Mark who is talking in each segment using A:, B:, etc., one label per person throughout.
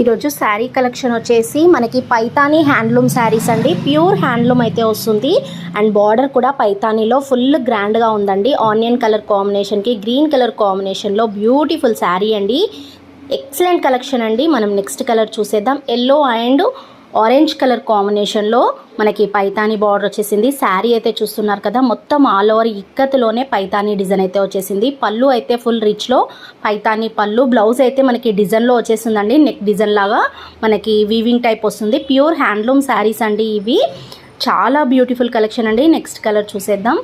A: ఈరోజు శారీ కలెక్షన్ వచ్చేసి మనకి పైతానీ హ్యాండ్లూమ్ శారీస్ అండి. ప్యూర్ హ్యాండ్లూమ్ అయితే వస్తుంది. అండ్ బార్డర్ కూడా పైతానీలో ఫుల్ గ్రాండ్గా ఉందండి. ఆనియన్ కలర్ కాంబినేషన్కి గ్రీన్ కలర్ కాంబినేషన్లో బ్యూటిఫుల్ శారీ అండి. ఎక్సలెంట్ కలెక్షన్ అండి. మనం నెక్స్ట్ కలర్ చూసేద్దాం. ఎల్లో అండ్ ఆరెంజ్ కలర్ కాంబినేషన్లో మనకి పైతానీ బార్డర్ వచ్చేసింది. శారీ అయితే చూస్తున్నారు కదా, మొత్తం ఆల్ ఓవర్ ఇక్కత్లోనే పైతానీ డిజైన్ అయితే వచ్చేసింది. పళ్ళు అయితే ఫుల్ రిచ్లో పైతానీ పళ్ళు. బ్లౌజ్ అయితే మనకి డిజైన్లో వచ్చేసిందండి. నెక్ డిజైన్ లాగా మనకి వీవింగ్ టైప్ వస్తుంది. ప్యూర్ హ్యాండ్లూమ్ శారీస్ అండి ఇవి. చాలా బ్యూటిఫుల్ కలెక్షన్ అండి. నెక్స్ట్ కలర్ చూసేద్దాం.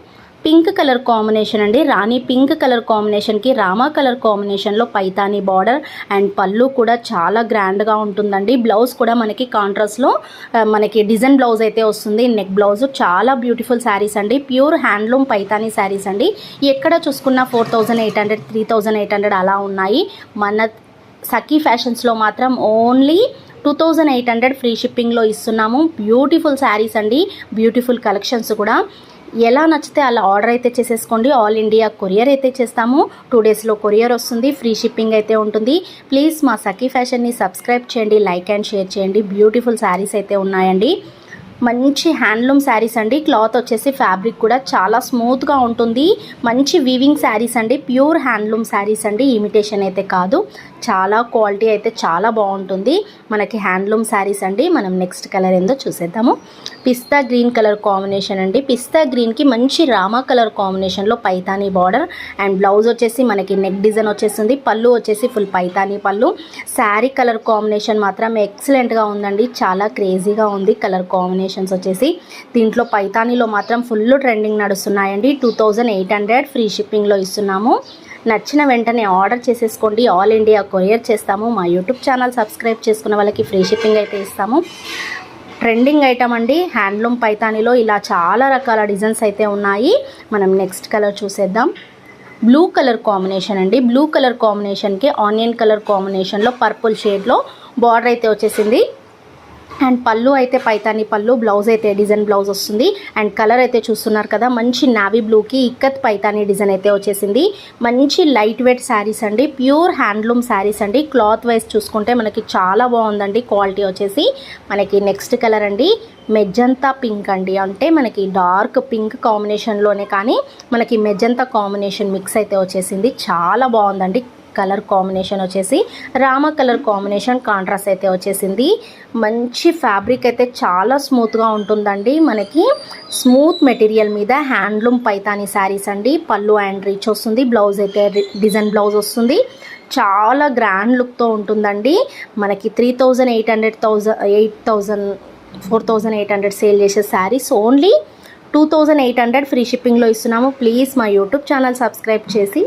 A: పింక్ కలర్ కాంబినేషన్ అండి. రాణి పింక్ కలర్ కాంబినేషన్కి రామా కలర్ కాంబినేషన్లో పైతానీ బార్డర్ అండ్ పళ్ళు కూడా చాలా గ్రాండ్గా ఉంటుందండి. బ్లౌజ్ కూడా మనకి కాంట్రాస్ట్లో మనకి డిజైన్ బ్లౌజ్ అయితే వస్తుంది. నెక్ బ్లౌజ్ చాలా బ్యూటిఫుల్ శారీస్ అండి. ప్యూర్ హ్యాండ్లూమ్ పైతానీ శారీస్ అండి. ఎక్కడ చూసుకున్నా 4800 3800 అలా ఉన్నాయి. మన సఖీ ఫ్యాషన్స్లో మాత్రం ఓన్లీ 2800 ఫ్రీ షిప్పింగ్లో ఇస్తున్నాము. బ్యూటిఫుల్ శారీస్ అండి. బ్యూటిఫుల్ కలెక్షన్స్ కూడా. ఎలా నచ్చితే అలా ఆర్డర్ అయితే చేసేసుకోండి. ఆల్ ఇండియా కొరియర్ అయితే చేస్తాము. 2 డేస్లో కొరియర్ వస్తుంది. ఫ్రీ షిప్పింగ్ అయితే ఉంటుంది. ప్లీజ్ మా సఖీ ఫ్యాషన్ని సబ్స్క్రైబ్ చేయండి, లైక్ అండ్ షేర్ చేయండి. బ్యూటిఫుల్ శారీస్ అయితే ఉన్నాయండి. మంచి హ్యాండ్లూమ్ శారీస్ అండి. క్లాత్ వచ్చేసి ఫ్యాబ్రిక్ కూడా చాలా స్మూత్గా ఉంటుంది. మంచి వీవింగ్ శారీస్ అండి. ప్యూర్ హ్యాండ్లూమ్ శారీస్ అండి. ఇమిటేషన్ అయితే కాదు. చాలా క్వాలిటీ అయితే చాలా బాగుంటుంది. మనకి హ్యాండ్లూమ్ శారీస్ అండి. మనం నెక్స్ట్ కలర్ ఏందో చూసేద్దాము. పిస్తా గ్రీన్ కలర్ కాంబినేషన్ అండి. పిస్తా గ్రీన్కి మంచి రామా కలర్ కాంబినేషన్లో పైతానీ బార్డర్ అండ్ బ్లౌజ్ వచ్చేసి మనకి నెక్ డిజైన్ వచ్చేసింది. పళ్ళు వచ్చేసి ఫుల్ పైతానీ పళ్ళు. శారీ కలర్ కాంబినేషన్ మాత్రం ఎక్సలెంట్గా ఉందండి. చాలా క్రేజీగా ఉంది కలర్ కాంబినేషన్స్ వచ్చేసి. దీంట్లో పైతానీలో మాత్రం ఫుల్ ట్రెండింగ్ నడుస్తున్నాయండి. 2800 ఫ్రీ షిప్పింగ్లో ఇస్తున్నాము. నచ్చిన వెంటనే ఆర్డర్ చేసేసుకోండి. ఆల్ ఇండియా కొరియర్ చేస్తాము. మా యూట్యూబ్ ఛానల్ సబ్స్క్రైబ్ చేసుకున్న వాళ్ళకి ఫ్రీ షిప్పింగ్ అయితే ఇస్తాము. ట్రెండింగ్ ఐటమ్ అండి. హ్యాండ్లూమ్ పైతానీలో ఇలా చాలా రకాల డిజైన్స్ అయితే ఉన్నాయి. మనం నెక్స్ట్ కలర్ చూసేద్దాం. బ్లూ కలర్ కాంబినేషన్ అండి. బ్లూ కలర్ కాంబినేషన్కి ఆనియన్ కలర్ కాంబినేషన్లో పర్పుల్ షేడ్లో బార్డర్ అయితే వచ్చేసింది. అండ్ పళ్ళు అయితే పైతానీ పళ్ళు. బ్లౌజ్ అయితే డిజైన్ బ్లౌజ్ వస్తుంది. అండ్ కలర్ అయితే చూస్తున్నారు కదా, మంచి నావీ బ్లూకి ఇక్కత్ పైతానీ డిజైన్ అయితే వచ్చేసింది. మంచి లైట్ వెయిట్ శారీస్ అండి. ప్యూర్ హ్యాండ్లూమ్ శారీస్ అండి. క్లాత్ వైజ్ చూసుకుంటే మనకి చాలా బాగుందండి క్వాలిటీ వచ్చేసి. మనకి నెక్స్ట్ కలర్ అండి మెజంతా పింక్ అండి. అంటే మనకి డార్క్ పింక్ కాంబినేషన్లోనే కానీ మనకి మెజంతా కాంబినేషన్ మిక్స్ అయితే వచ్చేసింది. చాలా బాగుందండి కలర్ కాంబినేషన్ వచ్చేసి. రామా కలర్ కాంబినేషన్ కాంట్రాస్ట్ అయితే వచ్చేసింది. మంచి ఫ్యాబ్రిక్ అయితే చాలా స్మూత్గా ఉంటుందండి. మనకి స్మూత్ మెటీరియల్ మీద హ్యాండ్లూమ్ పైతానీ శారీస్ అండి. పళ్ళు అండ్ రిచ్ వస్తుంది. బ్లౌజ్ అయితే డిజైన్ బ్లౌజ్ వస్తుంది. చాలా గ్రాండ్ లుక్తో ఉంటుందండి. మనకి 3800 4800 సేల్ చేసే శారీస్ ఓన్లీ 2800 ఫ్రీ షిప్పింగ్లో ఇస్తున్నాము. ప్లీజ్ మా యూట్యూబ్ ఛానల్ సబ్స్క్రైబ్ చేసి